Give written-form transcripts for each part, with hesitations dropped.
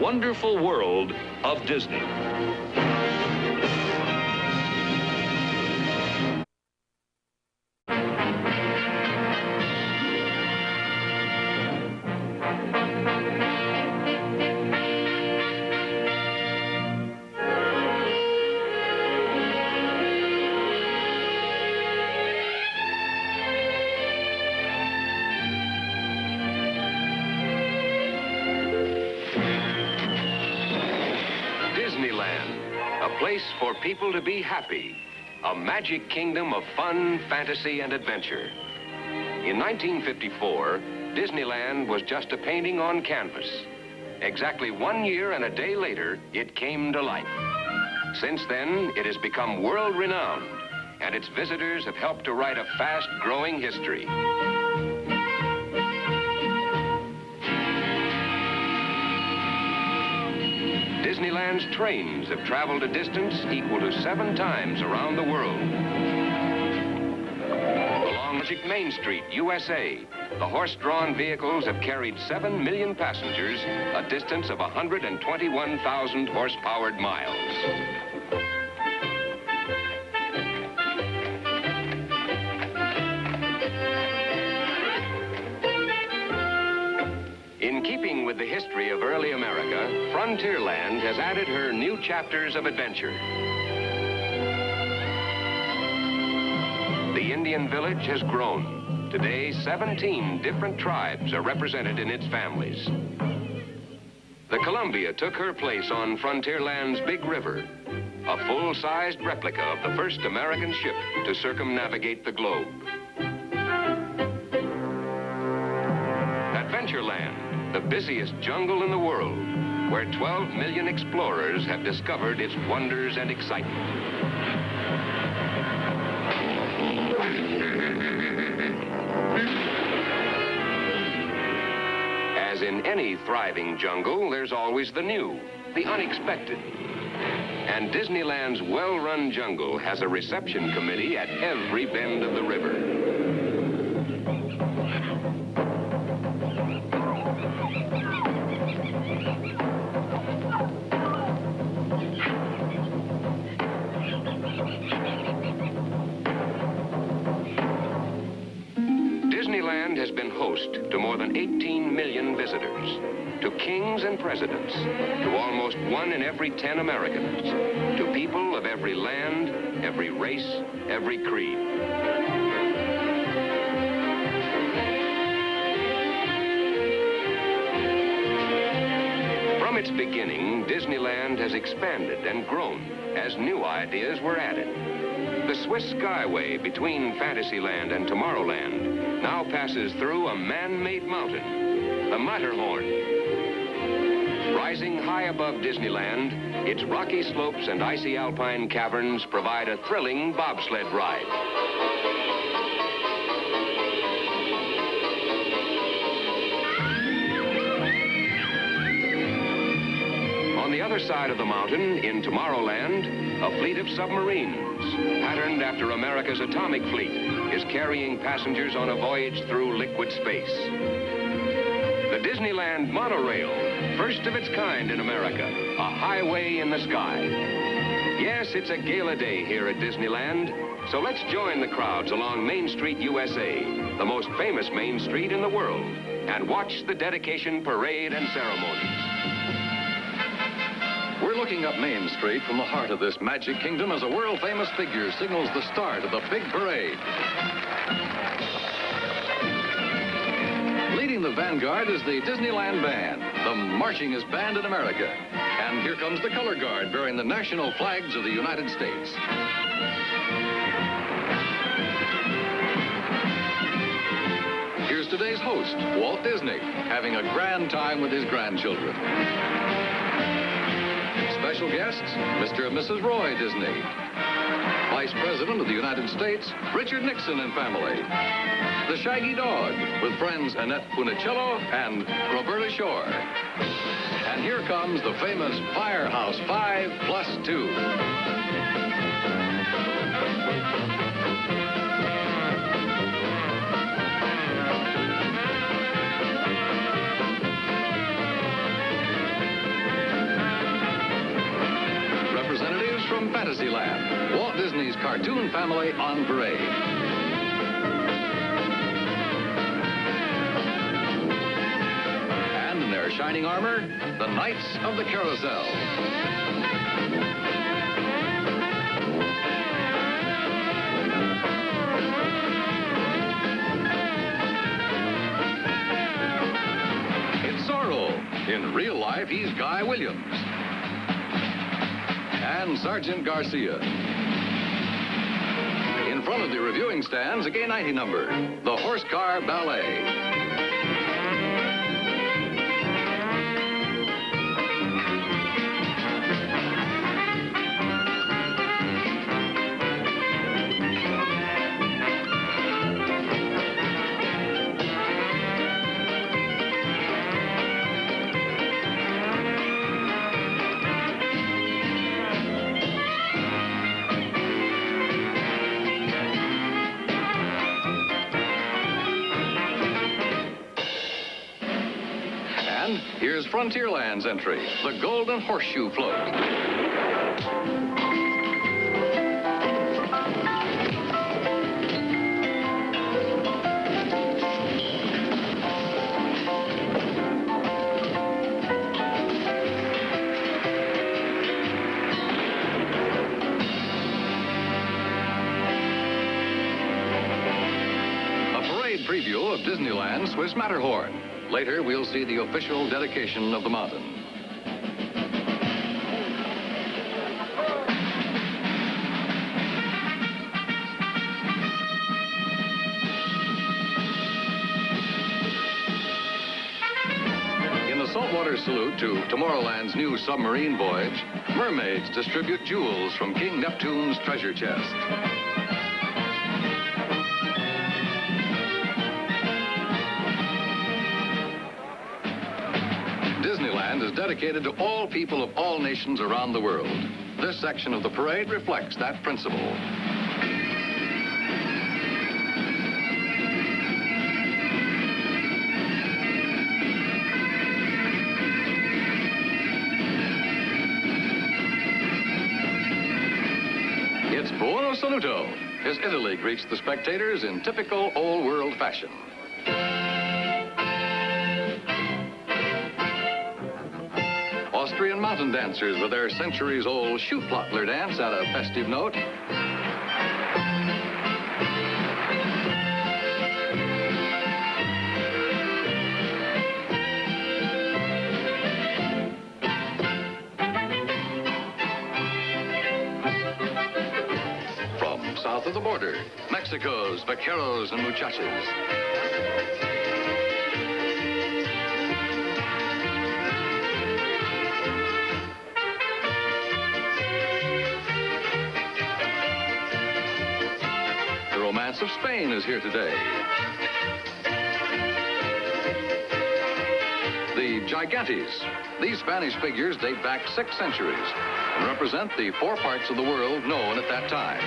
wonderful world of Disney. Disneyland, a place for people to be happy, a magic kingdom of fun, fantasy, and adventure. In 1954, Disneyland was just a painting on canvas. Exactly 1 year and a day later, it came to life. Since then, it has become world-renowned, and its visitors have helped to write a fast-growing history. Disneyland's trains have traveled a distance equal to 7 times around the world. Along Magic Main Street, USA, the horse-drawn vehicles have carried 7 million passengers a distance of 121,000 horse-powered miles. In keeping with the history of early America, Frontierland has added her new chapters of adventure. The Indian village has grown. Today, 17 different tribes are represented in its families. The Columbia took her place on Frontierland's Big River, a full-sized replica of the first American ship to circumnavigate the globe. Adventureland, the busiest jungle in the world, where 12 million explorers have discovered its wonders and excitement. As in any thriving jungle, there's always the new, the unexpected. And Disneyland's well-run jungle has a reception committee at every bend of the river. Disneyland has been host to more than 18 million visitors, to kings and presidents, to almost 1 in every 10 Americans, to people of every land, every race, every creed. From its beginning, Disneyland has expanded and grown as new ideas were added. The Swiss Skyway between Fantasyland and Tomorrowland now passes through a man-made mountain, the Matterhorn. Rising high above Disneyland, its rocky slopes and icy alpine caverns provide a thrilling bobsled ride. On the other side of the mountain, in Tomorrowland, a fleet of submarines, patterned after America's atomic fleet, is carrying passengers on a voyage through liquid space. The Disneyland monorail, first of its kind in America, a highway in the sky. Yes, it's a gala day here at Disneyland, so let's join the crowds along Main Street, USA, the most famous Main Street in the world, and watch the dedication parade and ceremonies. We're looking up Main Street from the heart of this magic kingdom as a world-famous figure signals the start of the big parade. Leading the vanguard is the Disneyland Band, the marchingest band in America. And here comes the color guard bearing the national flags of the United States. Here's today's host, Walt Disney, having a grand time with his grandchildren. Special guests, Mr. and Mrs. Roy Disney. Vice President of the United States, Richard Nixon and family. The Shaggy Dog, with friends Annette Funicello and Roberta Shore. And here comes the famous Firehouse 5+2. Disney's cartoon family on parade. And in their shining armor, the Knights of the Carousel. In real life, he's Guy Williams. And Sergeant Garcia. In front of the reviewing stands, a gay 90 number, the Horse Car Ballet. Here's Frontierland's entry, the Golden Horseshoe Float. A parade preview of Disneyland's Swiss Matterhorn. Later, we'll see the official dedication of the mountain. In the saltwater salute to Tomorrowland's new submarine voyage, mermaids distribute jewels from King Neptune's treasure chest. Disneyland is dedicated to all people of all nations around the world. This section of the parade reflects that principle. It's Buono Saluto, as Italy greets the spectators in typical old-world fashion. Austrian mountain dancers with their centuries-old shoot-plottler dance at a festive note. From south of the border, Mexico's vaqueros and muchachas. The romance of Spain is here today. The Gigantes. These Spanish figures date back 6 centuries and represent the 4 parts of the world known at that time.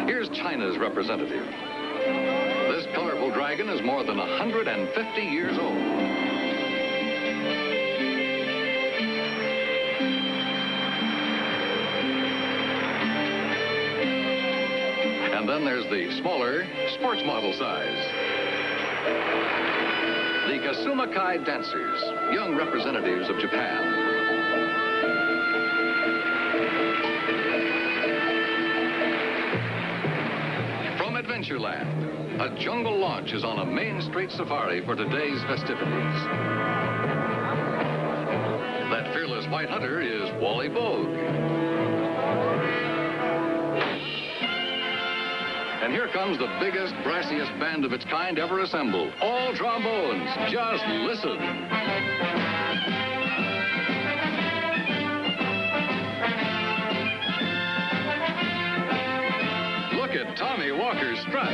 Here's China's representative. This colorful dragon is more than 150 years old. And then there's the smaller, sports model size. The Kasumakai dancers, young representatives of Japan. From Adventureland, a jungle launch is on a Main Street safari for today's festivities. That fearless white hunter is Wally Vogue. And here comes the biggest, brassiest band of its kind ever assembled. All trombones. Just listen. Look at Tommy Walker's strut.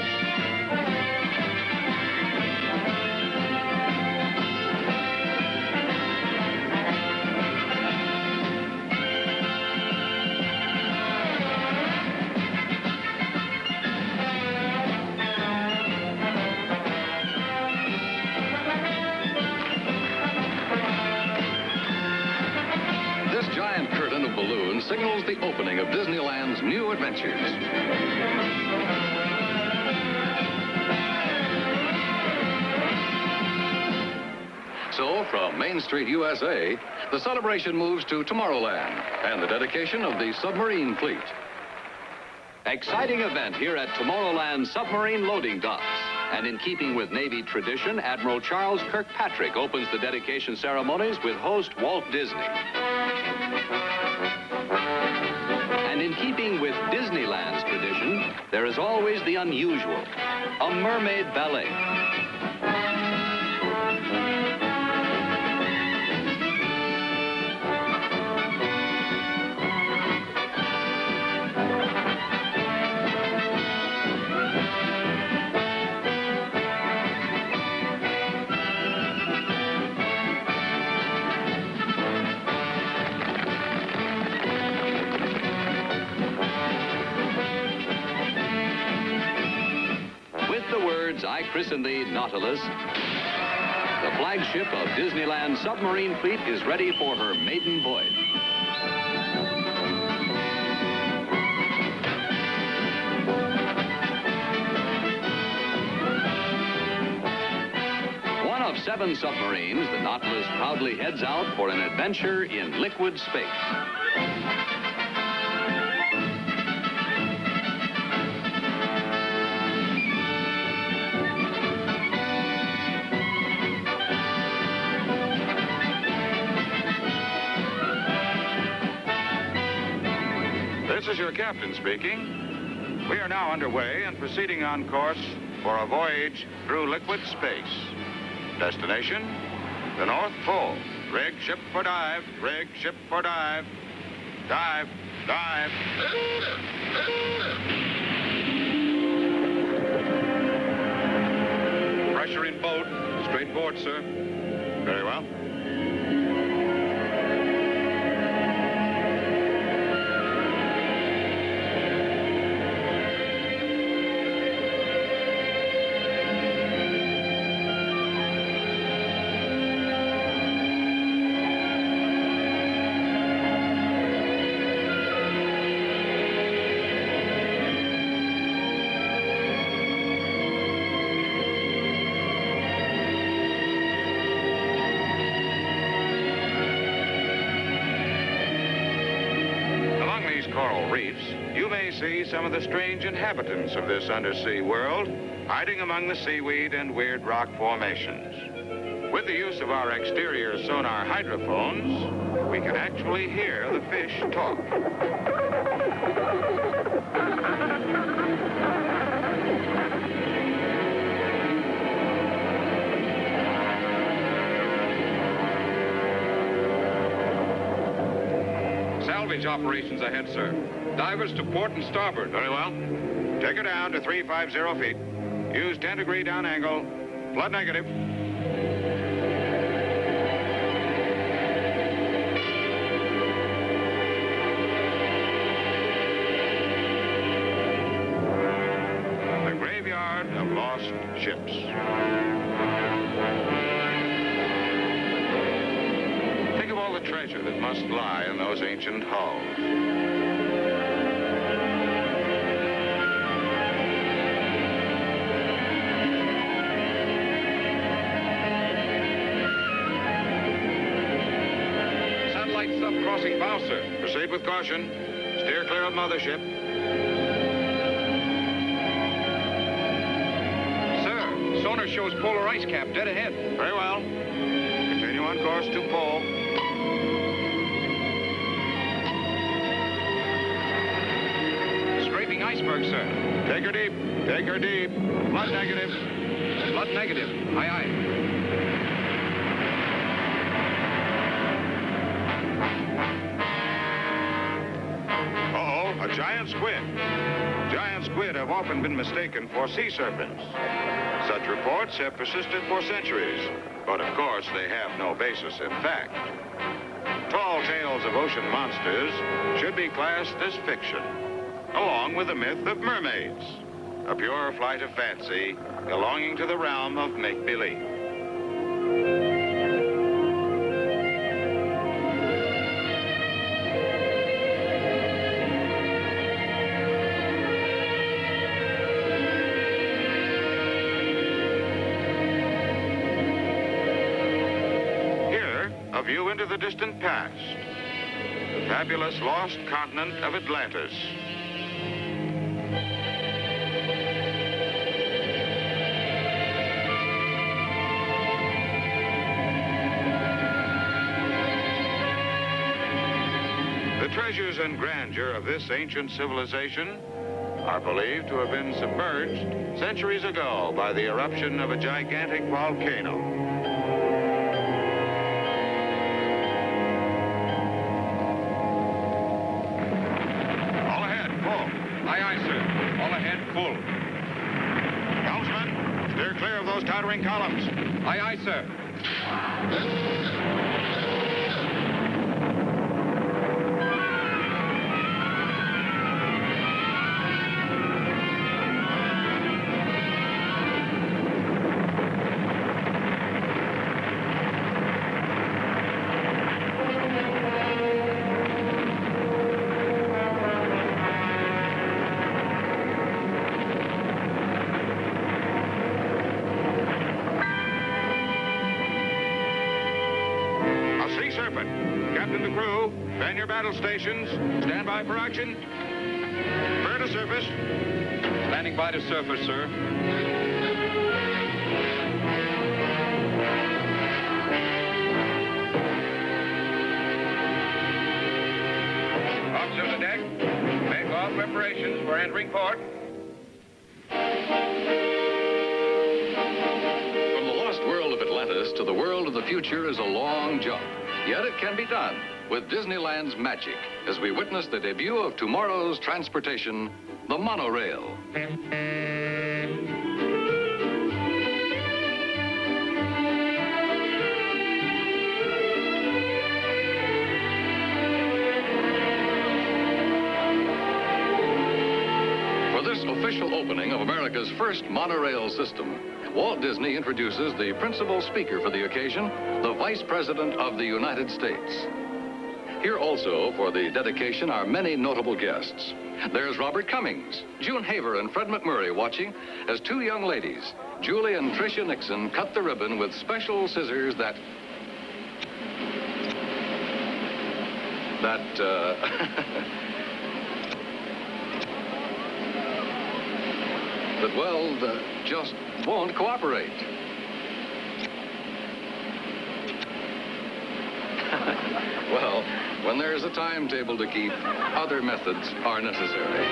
This giant curtain of balloons signals the opening of Disneyland's new adventures. So, from Main Street, USA, the celebration moves to Tomorrowland and the dedication of the submarine fleet. Exciting event here at Tomorrowland submarine loading docks. And in keeping with Navy tradition, Admiral Charles Kirkpatrick opens the dedication ceremonies with host Walt Disney. And in keeping with Disneyland's tradition, there is always the unusual, a mermaid ballet. I christen thee, Nautilus. The flagship of Disneyland's submarine fleet is ready for her maiden voyage. One of 7 submarines, the Nautilus proudly heads out for an adventure in liquid space. This is your captain speaking. We are now underway and proceeding on course for a voyage through liquid space. Destination, the North Pole. Rig ship for dive, rig ship for dive. Dive, dive. Pressure in boat. Straight board, sir. Very well. Coral reefs, you may see some of the strange inhabitants of this undersea world hiding among the seaweed and weird rock formations. With the use of our exterior sonar hydrophones, we can actually hear the fish talk. Salvage operations ahead, sir. Divers to port and starboard. Very well. Take her down to 350 feet. Use 10-degree down angle. Flood negative. The graveyard of lost ships. Think of all the treasure that must lie in those ancient hulls. Crossing bow, sir. Proceed with caution. Steer clear of mothership. Sir, sonar shows polar ice cap dead ahead. Very well. Continue on course to pole. Scraping iceberg, sir. Take her deep. Take her deep. Flood negative. Flood negative. Aye, aye. A giant squid. Giant squid have often been mistaken for sea serpents. Such reports have persisted for centuries, but of course they have no basis in fact. Tall tales of ocean monsters should be classed as fiction, along with the myth of mermaids, a pure flight of fancy belonging to the realm of make-believe. a view into the distant past, the fabulous lost continent of Atlantis. The treasures and grandeur of this ancient civilization are believed to have been submerged centuries ago by the eruption of a gigantic volcano. All ahead, full. Aye, aye, sir. All ahead, full. Helmsman, steer clear of those towering columns. Aye, aye, sir. Captain to crew, man your battle stations. Stand by for action. Clear to surface. Landing by the surface, sir. Officers on deck, make all preparations for entering port. From the lost world of Atlantis to the world of the future is a long jump. Yet it can be done with Disneyland's magic as we witness the debut of tomorrow's transportation, the monorail. For this official opening of America's first monorail system, Walt Disney introduces the principal speaker for the occasion, the Vice President of the United States. Here also for the dedication are many notable guests. There's Robert Cummings, June Haver and Fred McMurray watching as two young ladies, Julie and Tricia Nixon, cut the ribbon with special scissors that just won't cooperate. Well, when there's a timetable to keep, other methods are necessary.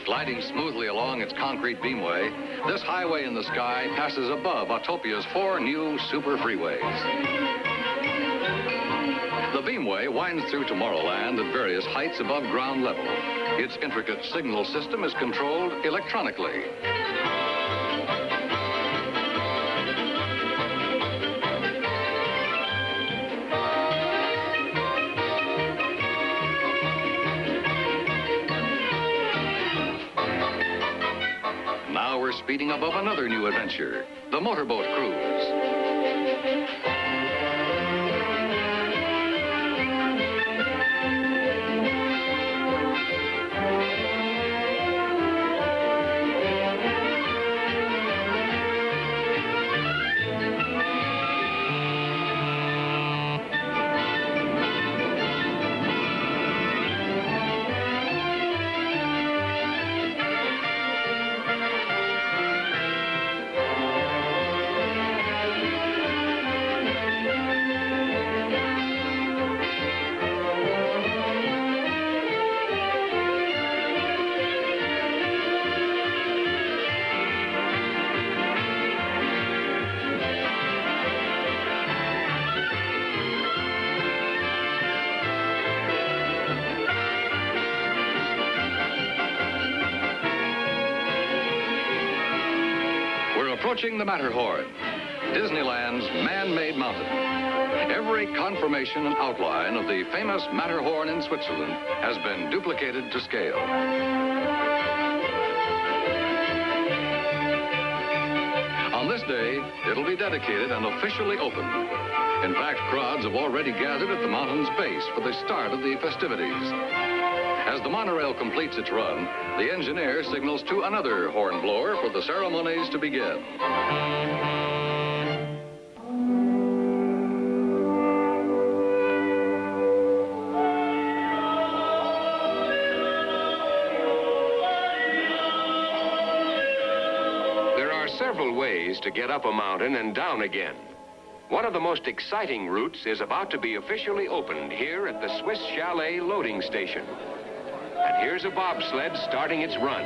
Gliding smoothly along its concrete beamway, this highway in the sky passes above Autopia's 4 new super freeways. The beamway winds through Tomorrowland at various heights above ground level. Its intricate signal system is controlled electronically. Now we're speeding above another new adventure, the motorboat cruise. Approaching the Matterhorn, Disneyland's man-made mountain. Every conformation and outline of the famous Matterhorn in Switzerland has been duplicated to scale. On this Tuesday, it'll be dedicated and officially opened. In fact, crowds have already gathered at the mountain's base for the start of the festivities. As the monorail completes its run, the engineer signals to another horn blower for the ceremonies to begin. There are several ways to get up a mountain and down again. One of the most exciting routes is about to be officially opened here at the Swiss Chalet loading station. And here's a bobsled starting its run.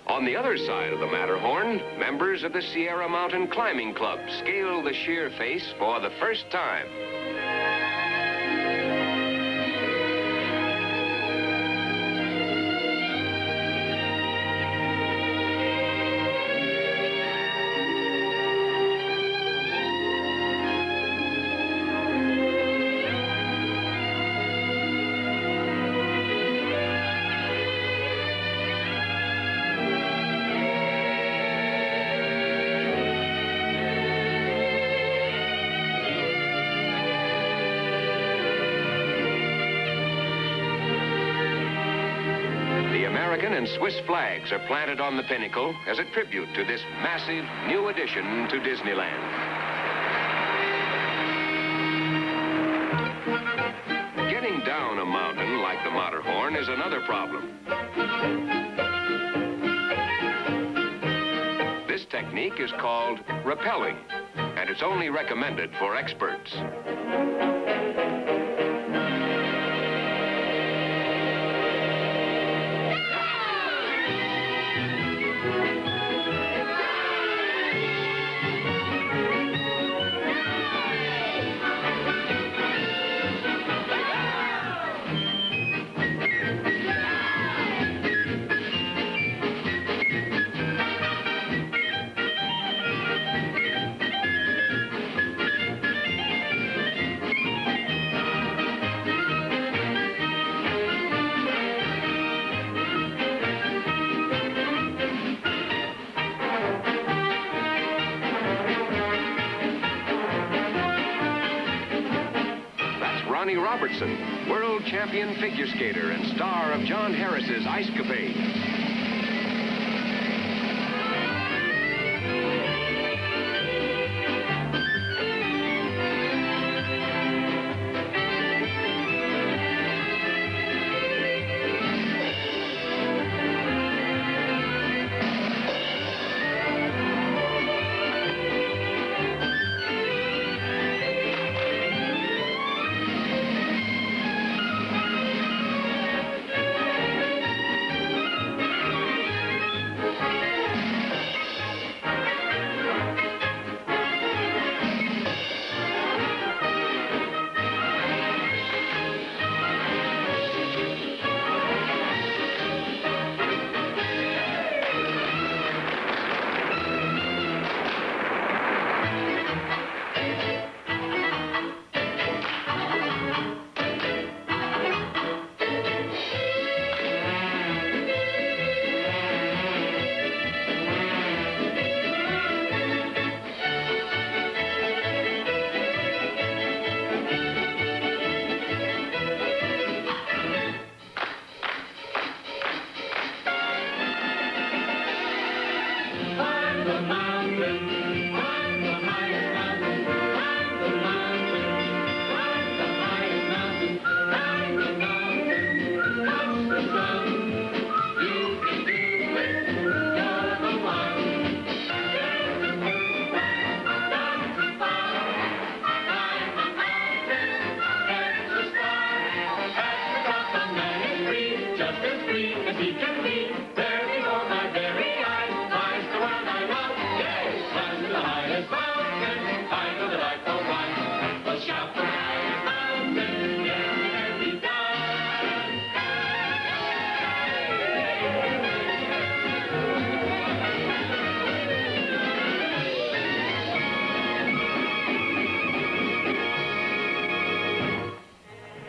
On the other side of the Matterhorn, members of the Sierra Mountain Climbing Club scale the sheer face for the first time. American and Swiss flags are planted on the pinnacle as a tribute to this massive new addition to Disneyland. Getting down a mountain like the Matterhorn is another problem. This technique is called rappelling, and it's only recommended for experts. Robertson, world champion figure skater and star of John Harris's Ice Capade.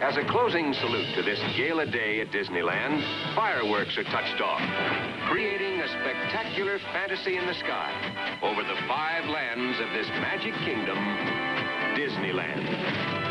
As a closing salute to this gala day at Disneyland, fireworks are touched off, creating a spectacular fantasy in the sky over the 5 lands of this magic kingdom, Disneyland.